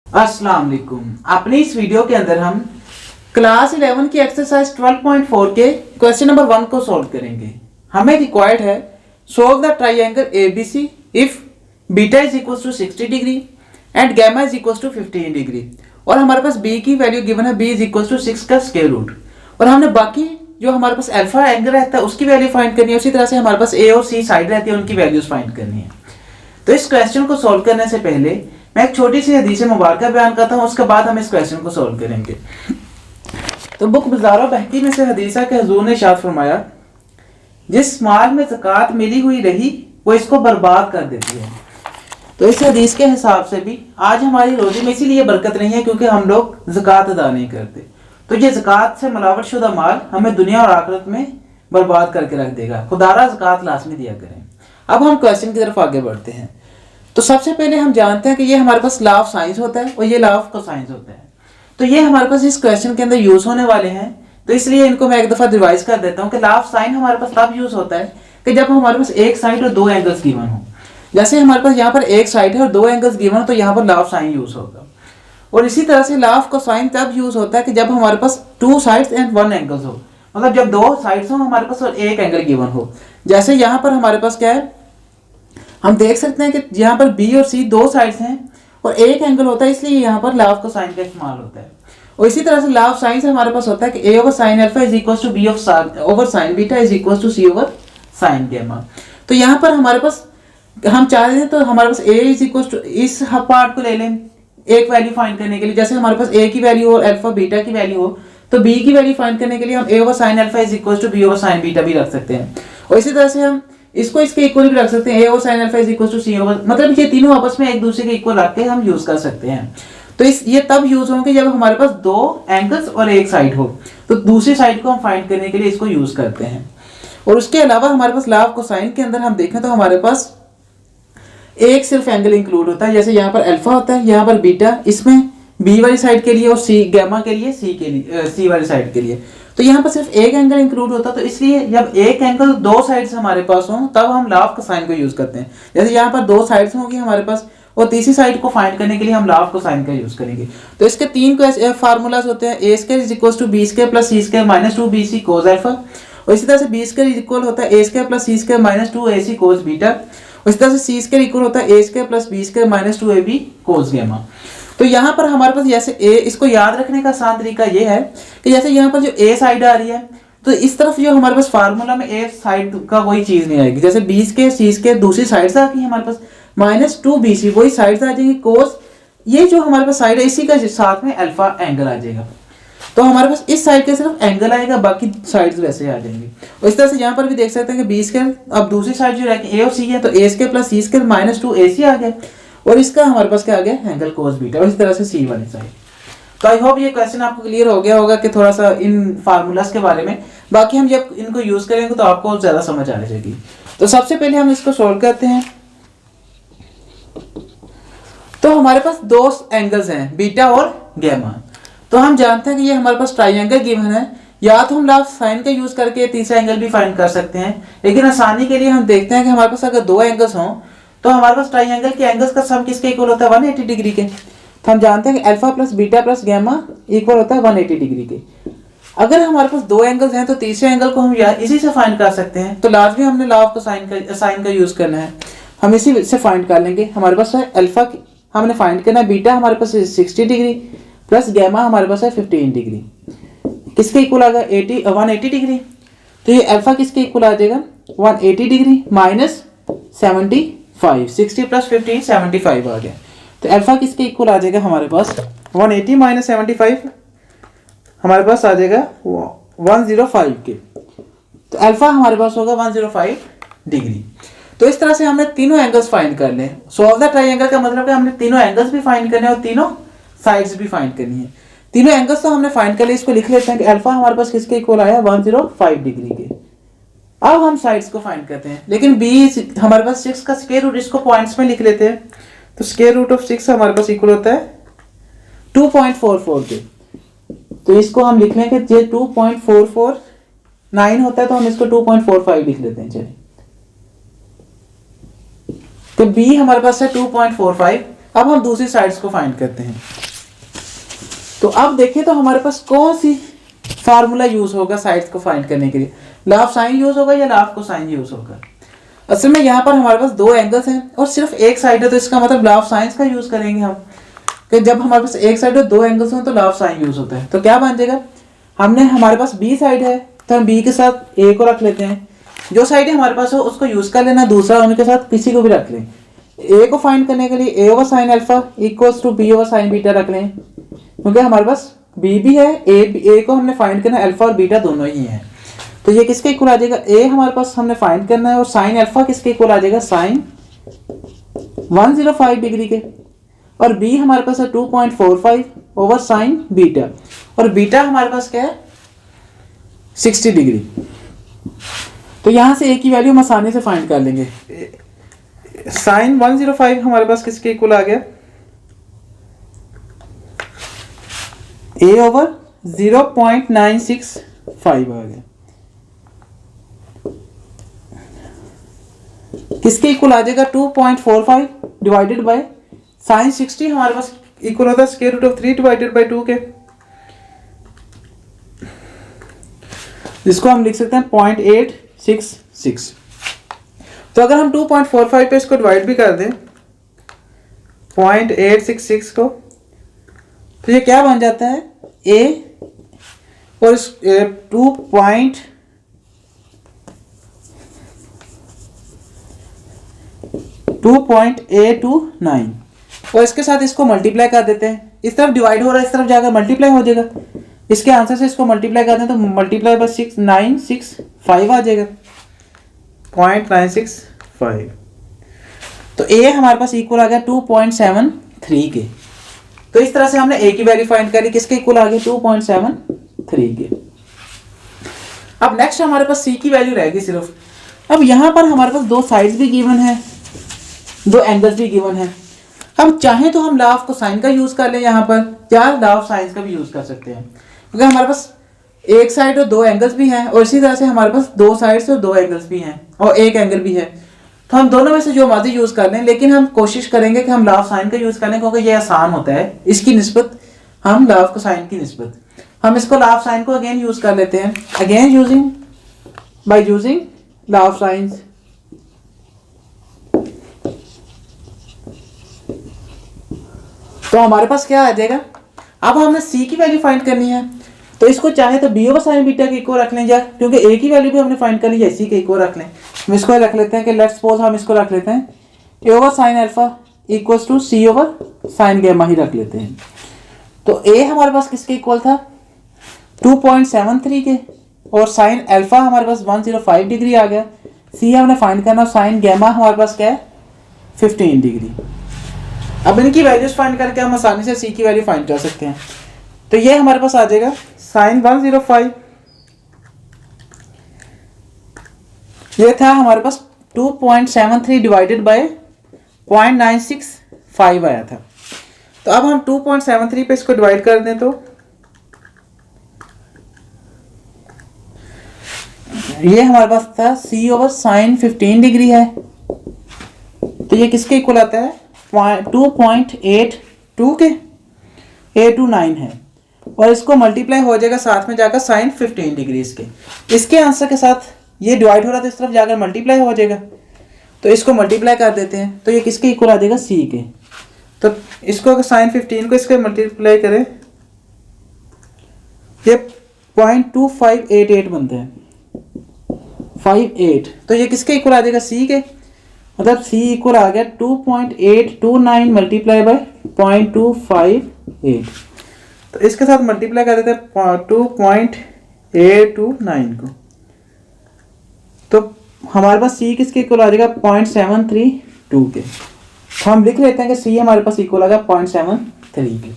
अस्सलाम वालेकुम। अपनी इस वीडियो के अंदर हम क्लास 11 की एक्सरसाइज 12.4 के क्वेश्चन नंबर 1 को सॉल्व करेंगे। हमें रिक्वायर्ड है solve the triangle ABC if beta is equal to 60 degree and gamma is equal to 15 degree और हमारे पास b की वैल्यू गिवन है b इज इक्वल टू 6 का स्क्वायर रूट और हमने बाकी जो हमारे पास अल्फा एंगल रहता है उसकी वैल्यू फाइंड करनी है। उसी तरह से हमारे पास a और c साइड रहती है, उनकी वैल्यूज फाइंड करनी है। तो इस क्वेश्चन को सॉल्व करने से पहले मैं एक छोटी सी हदीस मुबारक बयान करता हूँ, उसके बाद हम इस क्वेश्चन को सॉल्व करेंगे। तो बुक बाज़ार बहकी में से हदीसा के हुजूर ने इरशाद फरमाया, जिस माल में ज़कात मिली हुई रही वो इसको बर्बाद कर देती है। तो इस हदीस के हिसाब से भी आज हमारी रोजी में इसीलिए बरकत नहीं है क्योंकि हम लोग ज़कात अदा नहीं करते। तो ये ज़कात से मिलावट शुदा माल हमें दुनिया और आखिरत में बर्बाद करके रख देगा। खुदारा ज़कात लाजमी दिया करें। अब हम क्वेश्चन की तरफ आगे बढ़ते हैं। तो सबसे पहले हम जानते हैं कि ये हमारे पास लॉ ऑफ साइंस होता है और ये लॉ ऑफ कोसाइंस होता है। तो ये हमारे पास इस क्वेश्चन के अंदर यूज होने वाले हैं, तो इसलिए इनको मैं एक दफा रिवाइज कर देता हूँ कि लॉ ऑफ साइन हमारे पास तब यूज होता है कि जब हमारे पास एक साइड और दो एंगल्स गिवन हो। जैसे हमारे पास यहाँ पर एक साइड है और दो एंगल्स गिवन हो तो यहाँ पर लॉ ऑफ साइन यूज होगा। और इसी तरह से लॉ ऑफ कोसाइन तब यूज होता है कि जब हमारे पास two sides and one angles हो, मतलब जब दो साइड्स हो हमारे पास और एक एंगल गिवन हो। जैसे यहाँ पर हमारे पास क्या है, हम देख सकते हैं कि यहाँ पर बी और सी दो साइड्स हैं और एक एंगल होता है, इसलिए यहाँ पर लॉ ऑफ कोसाइन का इस्तेमाल होता है। और इसी तरह से लॉ ऑफ साइन से हमारे पास होता है कि A over sine alpha is equal to B over sine beta is equal to C over sine gamma. तो यहाँ पर हमारे पास हम चाह रहे हैं तो हमारे पास ए इज इक्वल टू, इस पार्ट को ले लें एक वैल्यू फाइंड करने के लिए। जैसे हमारे पास ए की वैल्यू और अल्फा बीटा की वैल्यू हो तो बी की वैल्यू फाइंड करने के लिए हम A over sine alpha is equal to B over sine beta भी रख सकते हैं। और इसी तरह से हम इसको इसके इक्वल भी रख सकते हैं, A over sine alpha is equal to C over, मतलब ये तीनों आपस में एक दूसरे के इक्वल रख के हम यूज कर सकते हैं। तो ये तब यूज होंगे जब हमारे पास दो एंगल्स और एक साइड हो, तो दूसरी साइड को हम फाइंड करने के लिए इसको यूज करते हैं। और उसके अलावा हमारे पास लॉ ऑफ कोसाइन के अंदर हम देखें तो हमारे पास एक सिर्फ एंगल इंक्लूड होता है। जैसे यहाँ पर अल्फा होता है, यहाँ पर बीटा, इसमें बी वाली साइड के लिए और सी गामा के लिए, सी के लिए सी वाली साइड के लिए। तो यहाँ पर सिर्फ एक एंगल इंक्लूड होता है, तो इसलिए जब एक एंगल दो साइड्स हमारे पास हो तब हम लॉ ऑफ कोसाइन को यूज करते हैं। जैसे यहाँ पर दो साइड्स होंगी हमारे पास और तीसरी साइड को फाइंड करने के लिए हम लॉ ऑफ कोसाइन का यूज करेंगे। तो इसके तीन फार्मूलाज होते हैं, A square is equal to B square plus C square minus 2bc cos alpha. और इसी तरह से बी स्क्वायर इज इक्वल होता है A square plus C square minus 2ac cos beta. और इसी तरह से सी स्क्वायर इक्वल होता है A square plus B square minus 2ab cos gamma. तो यहाँ पर हमारे पास जैसे ए, इसको याद रखने का आसान तरीका ये है कि जैसे यहाँ पर जो ए साइड आ रही है तो इस तरफ जो हमारे पास फार्मूला में ए साइड का कोई चीज नहीं आएगी। जैसे बी स्क्वायर सी स्क्वायर दूसरी साइड से आती है हमारे पास माइनस 2bc वही साइड से आ जाएंगे कोस, ये जो हमारे पास साइड है इसी का साथ में अल्फा एंगल आ जाएगा। तो हमारे पास इस साइड के सिर्फ एंगल आएगा, बाकी साइड्स वैसे आ जाएंगे। और इस तरह से यहाँ पर भी देख सकते हैं कि बी स्क्वायर, अब दूसरी साइड जो रहेगी ए और सी है तो ए square plus C square minus 2ac आ गया और इसका हमारे पास क्या आ गया एंगल कोस बीटा। और इस तरह से सी वाली साइड। तो आई होप ये क्वेश्चन आपको क्लियर हो गया होगा कि थोड़ा सा इन फार्मूलाज के बारे में। बाकी हम जब इनको यूज करेंगे तो आपको ज्यादा समझ आ जाएगी। तो सबसे पहले हम इसको सोल्व करते हैं। तो हमारे पास दो एंगल्स हैं बीटा और गामा। तो हम जानते हैं कि ये हमारे पास ट्राइंगल गिवन है, या तो हम लॉ ऑफ साइन का यूज करके तीसरा एंगल भी फाइंड कर सकते हैं, लेकिन आसानी के लिए हम देखते हैं कि हमारे पास अगर दो एंगल्स हों तो हमारे पास ट्राइंगल के एंगल्स का सम किसके इक्वल होता है 180 डिग्री के। तो हम जानते हैं कि alpha plus beta plus gamma equal होता है 180 डिग्री के। अगर हमारे पास दो एंगल्स हैं तो तीसरे एंगल को हम इसी से फाइंड कर सकते हैं। तो लाजमी हमने लॉ ऑफ साइन का यूज करना है, हम इसी से फाइंड कर लेंगे। हमारे पास है अल्फा हमने फाइंड करना है, बीटा हमारे पास 60 डिग्री प्लस गामा हमारे पास है 15 डिग्री। किसके इक्वल आ गया 180 डिग्री। तो ये अल्फा किसके इक्वल आ जाएगा 180 डिग्री माइनस 75, 60 प्लस 15 75 आ गया। तो अल्फा किसके इक्वल आ जाएगा हमारे पास 180 माइनस 75 हमारे पास आ जाएगा 105 के। तो अल्फा हमारे पास होगा 105 डिग्री। तो इस तरह से हमने तीनों एंगल्स फाइंड कर ले। सॉल्व द ट्रायंगल का मतलब है हमने तीनों एंगल्स भी फाइंड करने और तीनों साइड्स भी फाइंड करनी है। तीनों एंगल्स तो हमने फाइंड कर लिए, इसको लिख लेते हैं कि अल्फा हमारे पास किसके इक्वल आया 105 डिग्री के। अब हम साइड्स को फाइंड करते हैं, लेकिन बी हमारे पास 6 का स्क्वायर रूट, इसको पॉइंट्स में लिख लेते हैं। तो स्क्वायर रूट ऑफ 6 हमारे पास इक्वल होता है 2.44 के। तो इसको हम लिख लें कि ये 2.449 होता है, तो हम इसको 2.45 लिख लेते हैं। चलिए, तो b हमारे पास है 2.45 अब हम दूसरी साइड्स को फाइंड करते हैं। तो अब देखें तो हमारे पास कौन सी फार्मूला यूज होगा साइड्स को फाइंड करने के लिए, लॉ ऑफ साइन यूज होगा या लॉ ऑफ कोसाइन यूज होगा। असल में यहाँ पर हमारे पास दो एंगल्स हैं और सिर्फ एक साइड है, तो इसका मतलब लॉ ऑफ साइंस का यूज करेंगे हम, कि जब हमारे पास एक साइड और दो एंगल्स हो तो लॉ ऑफ साइन यूज होता है। तो क्या बन जाएगा, हमने हमारे पास बी साइड है तो हम बी के साथ ए को रख लेते हैं, जो साइड हमारे पास हो उसको यूज कर लेना, दूसरा उनके साथ किसी को भी रख लें। ए को फाइंड करने के लिए A over sine alpha equals to B over sine beta रख लें, क्योंकि हमारे पास बी भी है, ए को हमने फाइंड करना है, अल्फा और बीटा दोनों ही है। तो ये किसके इक्वल आ जाएगा, ए हमारे पास हमने फाइंड करना है और साइन अल्फा किसके इक्वल आ जाएगा, साइन 105 डिग्री के, और बी हमारे पास है 2.45 ओवर साइन बीटा, और बीटा हमारे पास क्या है 60 डिग्री। तो यहां से ए की वैल्यू हम आसानी से फाइंड कर लेंगे। साइन 105 हमारे पास किसके इक्वल आ गया, ए ओवर 0.965 आ गया, किसके इक्वल आ जाएगा 2.45 डिवाइडेड बाय साइन 60 हमारे पास इक्वल होता है square root of 3 divided by 2 के, जिसको हम लिख सकते हैं 0.866। तो अगर हम 2.45 पे इसको डिवाइड भी कर दें 0.866 को, तो ये क्या बन जाता है ए और इस 2.829 और इसके साथ इसको मल्टीप्लाई कर देते हैं, इस तरफ डिवाइड हो रहा है इस तरफ जाकर मल्टीप्लाई हो जाएगा, इसके आंसर से इसको मल्टीप्लाई कर दें तो मल्टीप्लाई बाय 6965 आ जाएगा 0.965। तो ए हमारे पास इक्वल आ गया 2.73 के। तो इस तरह से हमने ए की वैल्यू फाइंड करी, किसके इक्वल आ गया 2.73 के। अब नेक्स्ट हमारे पास सी की वैल्यू रहेगी सिर्फ। अब यहाँ पर हमारे पास दो साइड्स भी गिवन है, दो एंगल्स भी गिवन है। अब चाहे तो हम लॉ ऑफ कोसाइन का यूज कर लें यहाँ पर, या लॉ ऑफ साइंस का भी यूज कर सकते हैं, क्योंकि हमारे पास एक साइड और दो एंगल्स भी हैं, और इसी तरह से हमारे पास दो साइड्स और दो एंगल्स भी हैं और एक एंगल भी है। तो हम दोनों में से जो मर्जी यूज कर लें, लेकिन हम कोशिश करेंगे कि हम लॉ ऑफ साइन का यूज करें, क्योंकि ये आसान होता है इसकी निस्बत हम लॉ ऑफ कोसाइन की निस्बत। हम इसको लॉ ऑफ साइन को अगेन यूज कर लेते हैं, again using by using law of science. तो हमारे पास क्या आ जाएगा, अब हमने सी की वैल्यू फाइंड करनी है, तो इसको चाहे तो बी ओवर साइन बीटा के इक्वल रख लें, या क्योंकि ए की वैल्यू भी हमने फाइंड कर ली है, सी के इक्वल रख लें। हम इसको रख लेते हैं कि लेट्स सपोज हम इसको रख लेते हैं A over sine alpha equals to C over sine gamma ही रख लेते हैं। तो ए हमारे पास किसके इक्वल था 2.73 के, और साइन अल्फा हमारे पास 105 डिग्री आ गया। सी हमने फाइंड करना, साइन गैमा हमारे पास क्या है 15 डिग्री। अब इनकी वैल्यूज फाइंड करके हम आसानी से सी की वैल्यू फाइंड कर सकते हैं। तो ये हमारे पास आ जाएगा साइन 105, ये था हमारे पास 2.73 डिवाइडेड बाय 0.965 आया था। तो अब हम 2.73 पे इसको डिवाइड कर दें तो ये हमारे पास था सी ओवर साइन 15 डिग्री है, तो ये किसके इक्वल आता है 2.82 के 829 है, और इसको मल्टीप्लाई हो जाएगा साथ में जाकर साइन 15 डिग्री इसके आंसर के साथ ये डिवाइड हो रहा था, इस तरफ जाकर मल्टीप्लाई हो जाएगा, तो इसको मल्टीप्लाई कर देते हैं तो ये किसके इक्वल आ जाएगा सी के। तो इसको अगर साइन 15 को इसके मल्टीप्लाई करें ये 0.2588 बनते हैं 58, तो ये किसके इक्वल आ जाएगा सी के, मतलब सी इक्वल आ गया 2.829 मल्टीप्लाई बाय 0.258। तो इसके साथ मल्टीप्लाई कर देते हैं 2.829 को, तो हमारे पास सी किसके इक्वल आ जाएगा 0.732 के। तो हम लिख लेते हैं कि सी हमारे पास इक्वल आ गया 0.73 के।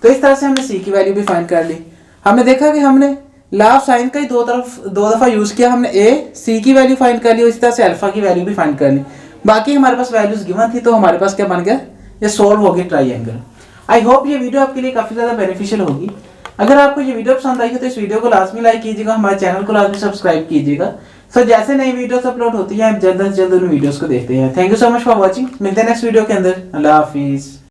तो इस तरह से हमने सी की वैल्यू भी फाइंड कर ली। हमने देखा कि हमने लॉ ऑफ साइन का ही दो दफा यूज किया, हमने ए सी की वैल्यू फाइंड कर ली और इसी तरह से अल्फा की वैल्यू भी फाइंड कर ली। बाकी हमारे पास वैल्यूज गिवन थी, तो हमारे पास क्या बन गया, ये सोल्व हो गया ट्राइंगल। आई होप ये वीडियो आपके लिए काफी ज्यादा बेनिफिशियल होगी। अगर आपको ये वीडियो पसंद आई हो तो इस वीडियो को लाजमी लाइक कीजिएगा, हमारे चैनल को लाजमी सब्सक्राइब कीजिएगा, सो जैसे नई वीडियोस अपलोड होती हैं, हम जल्द से जल्द उन वीडियोस को देखते हैं। Thank you so much for watching. मिलते हैं नेक्स्ट वीडियो के अंदर। अल्लाह हाफिज।